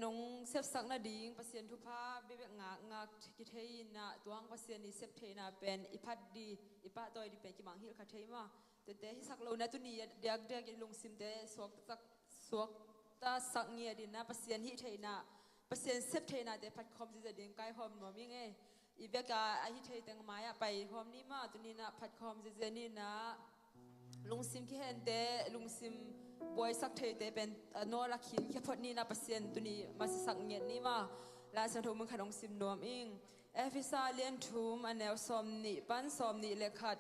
นงเซฟสักนาดีงภาษาทุพาเบบงักกิเทยนะตัวงภาษานี้เซฟเทนะเป็นอิพัดดีอิพัดตัวดีเป็นกิมังฮิลคาเทยมาแต่ฮิสักเรานะตุนี้เดียกลงซิมเตสวกตาสักเงียดินะภาษาฮิเทยนะภาษาเซฟเทนะแต่พัดคอมจะดิ่งใกล้หอมหน่วมิงอีเบกาฮิเทยแต่งไม้ไปหอมนี่มาตุนี้นะพัดคอมจะนี่นะลงซิมที่เห็นเตลงซิมบอยสักเทเตเป็นโนรักหินแค่พอนี่นะเปอร์เซ็นต์ตัวนี้มาสักเงียนี่มาลาสันทุมึงขัดลงซิมนวมอิงเอฟิซาเลียนทุมอันแนวสอมนี่ปันสอมนี่เล็กขัด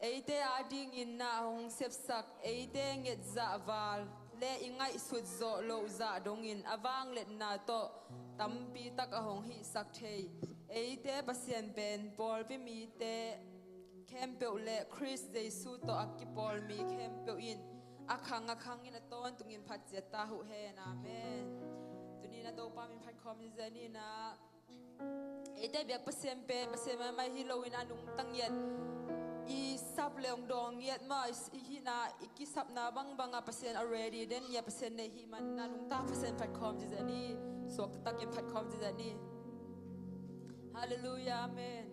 เอเตอาดิงอินนาหงเซฟสักเอเตเงดซาวาลเลอิงไงสุดโซโลซาดงอินอวางเล็ดนาโตตัมปีตักหงฮิสักเทเอเตเปอร์เซ็นต์เป็นบอลพิมีเตเข้มเปลเล่คริสเดซูโตอักกิบอลมีเข้มเปลอินอาคังอินต้นตุงินพัดเจตาหุเฮนาเมนตุนี้นะโตปามินพัดคอมเจนี่นะเอเดเบียกเปอร์เซ็นต์เป็นเปอร์เซ็นต์ไม่ฮิโลวินอนุงตั้งเย็ดอีซับเลงดองเย็ดมาอีฮินาอีกิซับนาบังเปอร์เซ็นต์ already เดนเยเปอร์เซ็นต์ในฮิมันนานุงตาเปอร์เซ็นต์พัดคอมเจนี่สวกตักกินพัดคอมเจนี่ฮาเลลูยาเมน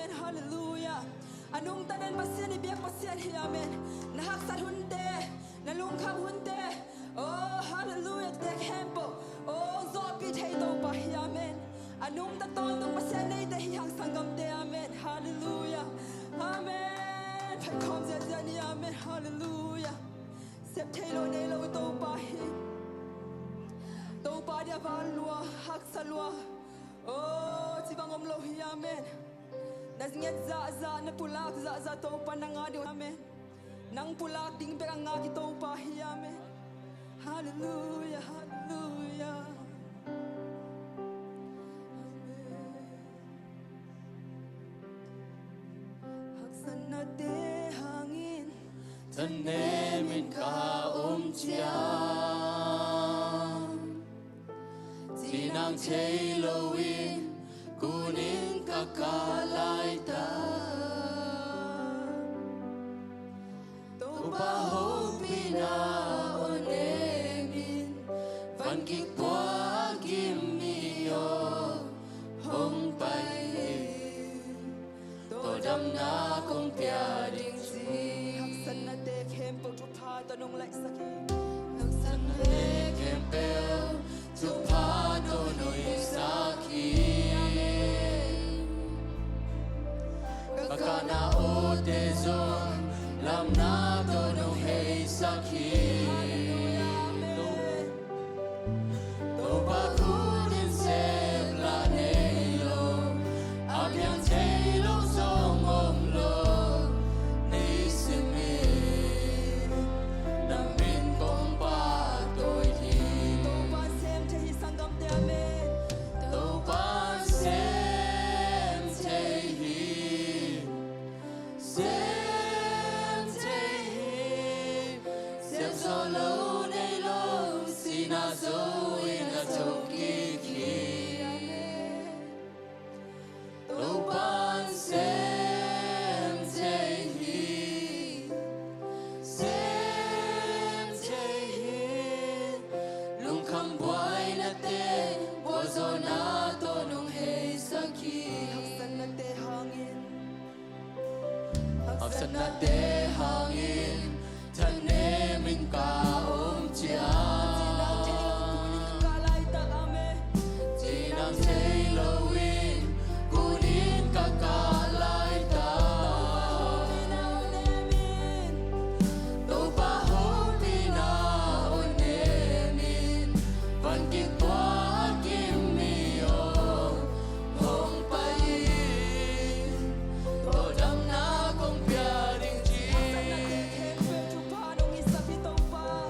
amen hallelujah anung tanan pasien ibiak pasien hi amen nahak sat hunte nalung kham hunte oh hallelujah te kempo oh zo pi thei to pa hi amen anung ta ton tung pasien nei te hi hang sangam te amen hallelujah amen phe khom je je ni amen hallelujah sep thei lo nei lo to pa hi to pa dia ba lua hak salua oh tibangom lo hi amen Nasnget za na pulak za to pa na nga di amen nang pulak ding pe nga ki to pa hi amen hallelujah hallelujah haksan na te hangin tanemin ka chia tinang cheiloin kunin kakalay ta Toba hopi na onemin Van kikwa gimiyo Hong pai Todam na kong piading si haksan na te kempo tu pa tanong lai saki Haksan na te kempel Tu pa donoy saki Kakana o tezon Lam na donong hey saki Toba kunin se planelo Abyang telo song omlo Nisimi Namin kong patoy di Toba sem te hi sangam te amen Toba sem te hi Sem te hi Sem solo nei lo Sina so ina tokiki Toba sem te hi Sem te hi Lung kham buai na te Bozo na to nung hey saki haksan na te hangin Haksan na te hangin Tanemin ka chia kalay ta amen Tinang seiloin Kunin kakalay ta Toba hopi na onemin Van kikwa gimiyo Hong pai Todam na kong piading chi kempe tu pa nong isa pi to pa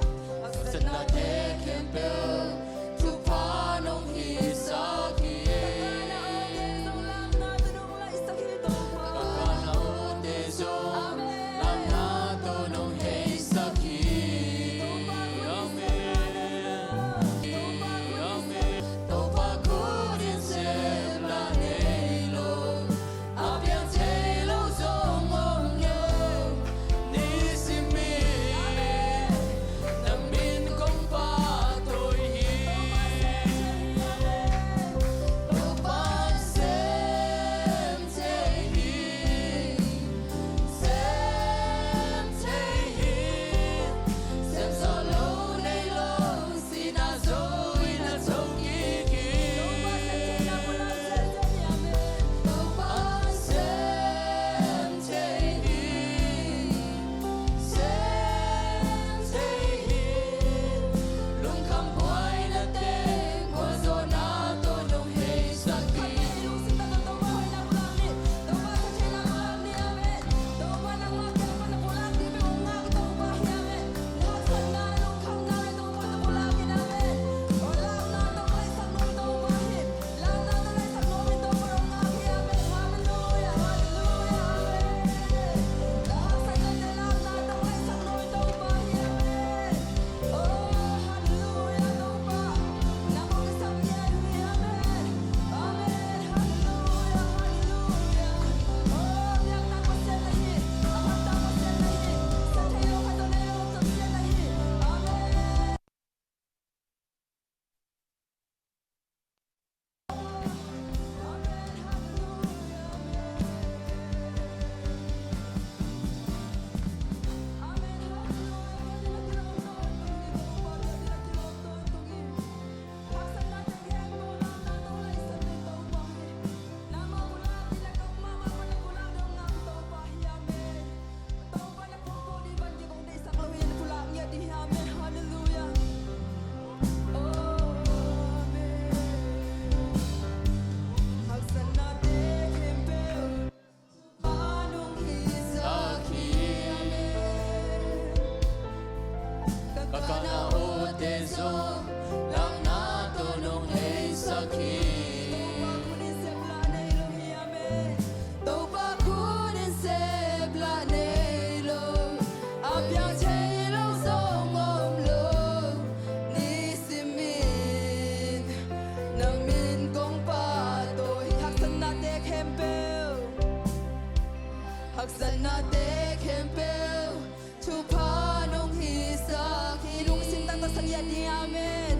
đi amen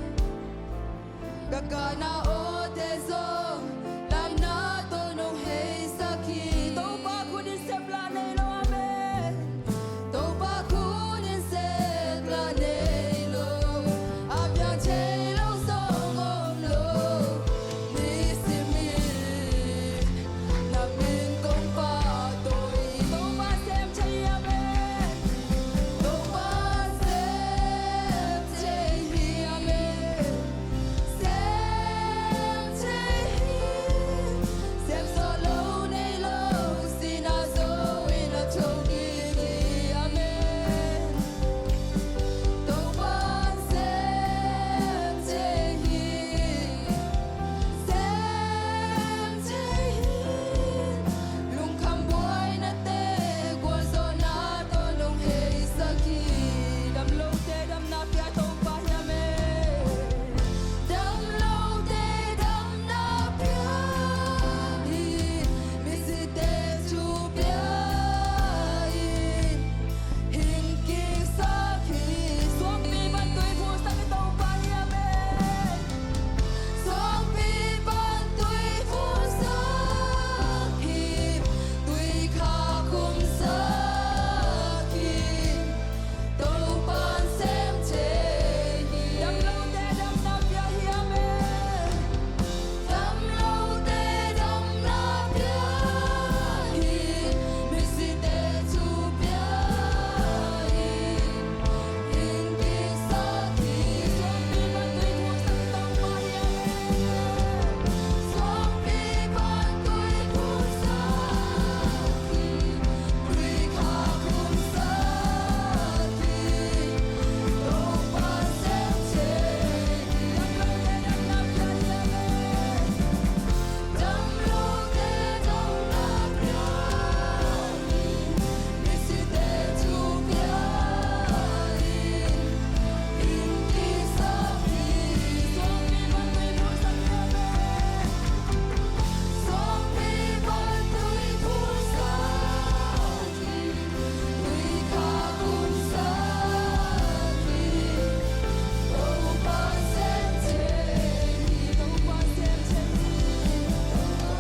gagana o te zo lam na to no hei saki Tâu ba khu đi xếp là này lo amen. to ba ku din se la nei lo a byang che lo song om lo ni si mi na min kong pa to i Tâu ba xem chay amen. to ba se che hi amen se che hi se so lo nei lo si na zo in a choki amen to ba se che hi se che hi lung kham boy na te kwa zo na to lung hei saki Đam lâu tê đam na pia tâu ba amen. dam lo te dam na pya hi mi si te chu pya hi hin ki sa ki Xuống đi ban tuổi phụ sang cái tâu ba amen. song pi ban tui phu sa ki tui kha kum sa ki to ban sem che hi Đam lâu tê đam na pia amen. dam lo te dam na pya hi mi si te chu pya hi hin ki sa ki Xuống đi ban tuổi phụ sang cái tâu ba amen. song pi ban tui phu sa ki tui kha kum sa ki to ban sem che Đam lâu tê đam na pia amen. dam lo te dam na pya hi mi si te chu pya hi hin ki sa ki Xuống đi ban tuổi phụ sang cái amen. song pi ban tui phu sa ki tui kha kum sa ki to ban sem che Tâu ba xem chay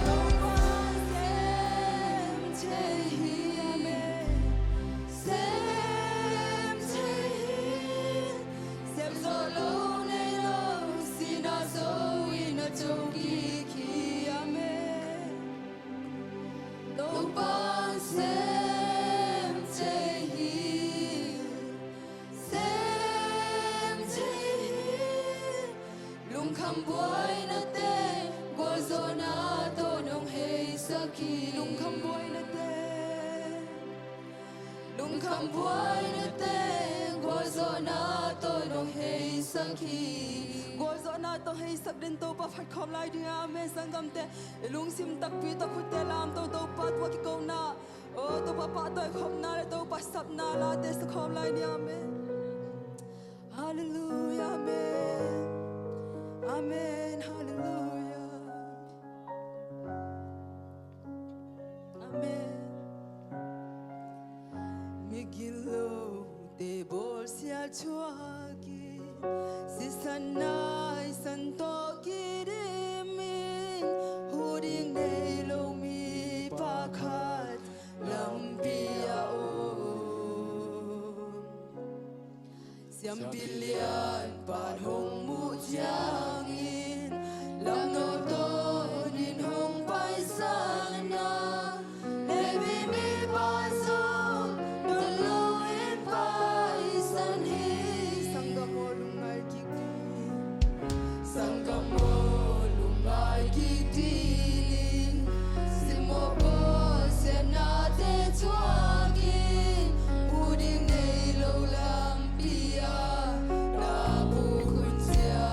to ban sem che hi amen sem che hi sem zo lo nei lo si na zo in a choki ki amen to ban sem che hi sem che hi lung kham boy na te kwa zo na to nong hei saki lung kham boy na te lung kham boy na te kwa zo na to nong hei saki Ngồi rõ na tao hay sắp đến tao ba phát khom lại đi amen sang gam te lung sim tak pi tao khut te lam tao tao pa tua ki câu na ô tao pa tao khom na le tao pa sắp na la te sa khom lại đi amen. Hallelujah amen. Amen hallelujah. Amen. Migilo te bol sia chua ki si sanai san to ki min huding nei lo mi pa khat lam pia o siam bilian pan hong mu chiang in lam no to nin hong pai san na Levi mi paso do lo in pai san hi sangamo lungai ki sangamo lungai ki tin simo po se na te chuagi uding nei lo lam pia na bu kun sia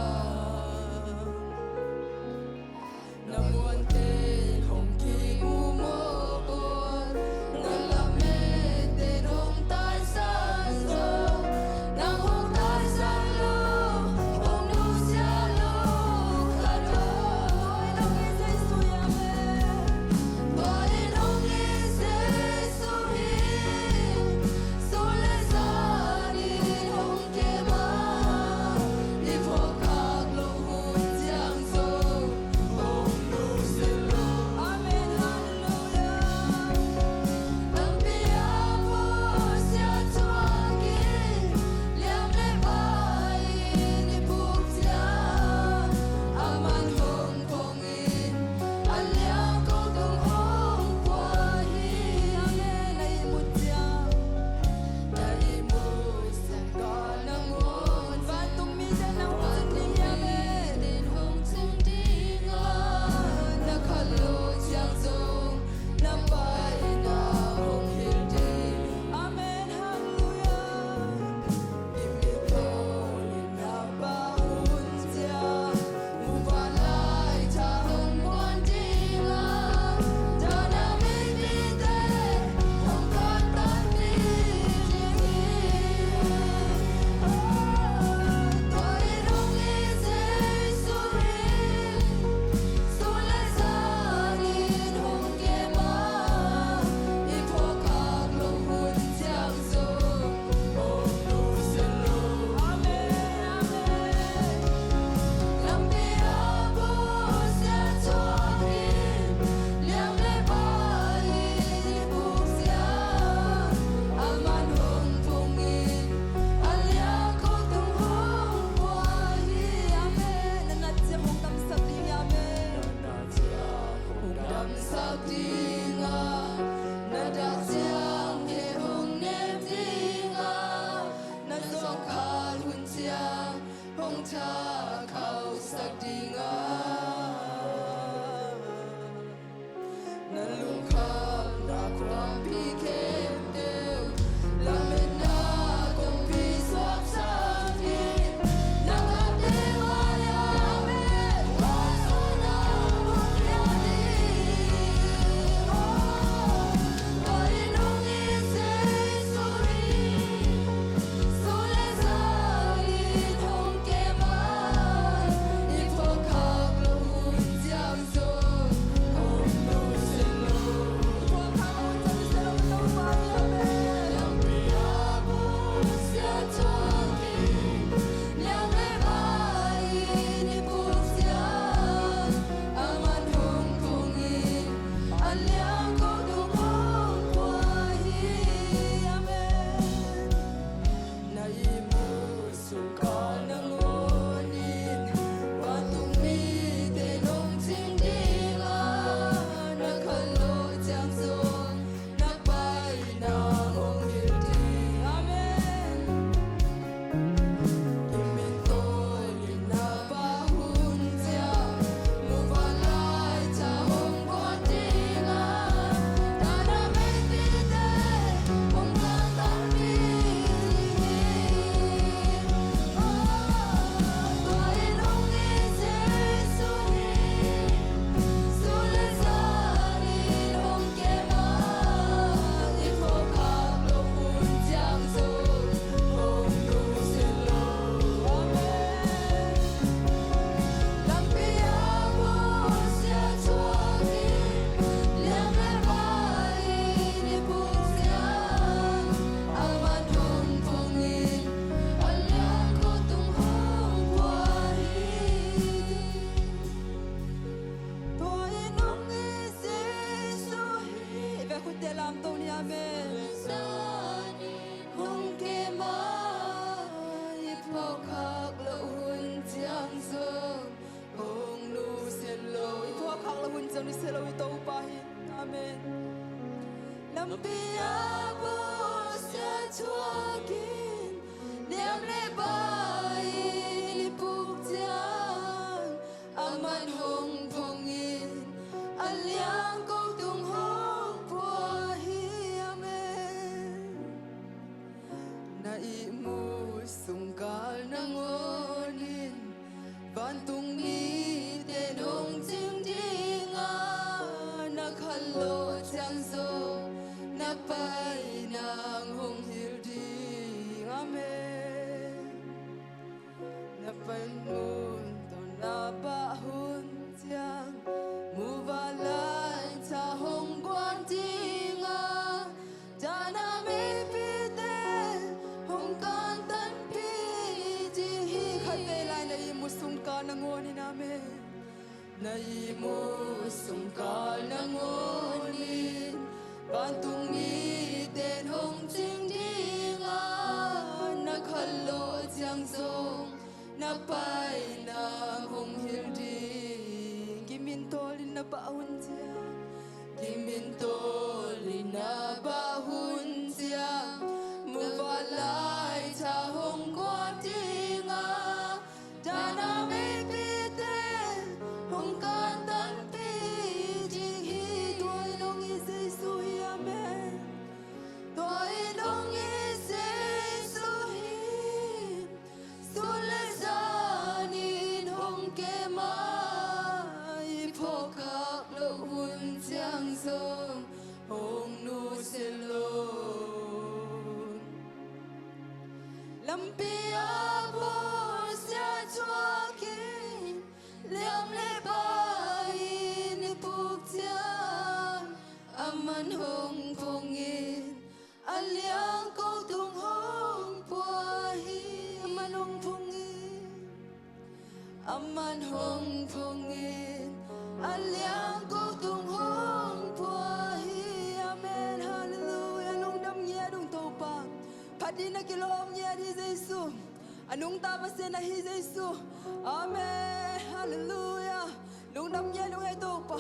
Anong tapasin na hi Jesus. Amen. Hallelujah. Nung namnya nung ito pa.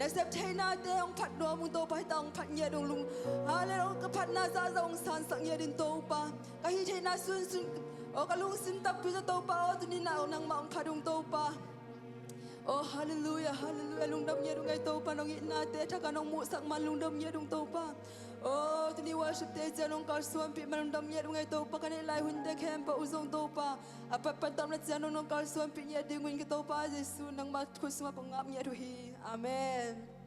na sep theina te ong phat no mung to pai tang phat nye dong lung hallelujah ka phat na za ong san sang ye din to pa ka hi theina sun sun o ka lung sin tap pi to pa o tu ni na nang ma ong phat dong to pa oh hallelujah hallelujah lung dam ye dong ai to pa nong i na te tha ka nong mu sak man lung dam ye dong to pa oh tu ni worship te cha nong ka suam pi man dam ye dong ai to pa ka ni lai hun te khem pa uzong to pa apa pa tam na cha nong ka suam pi ye ding win ka to pa jesu nang ma khu suma pa ngam ye ru hi amen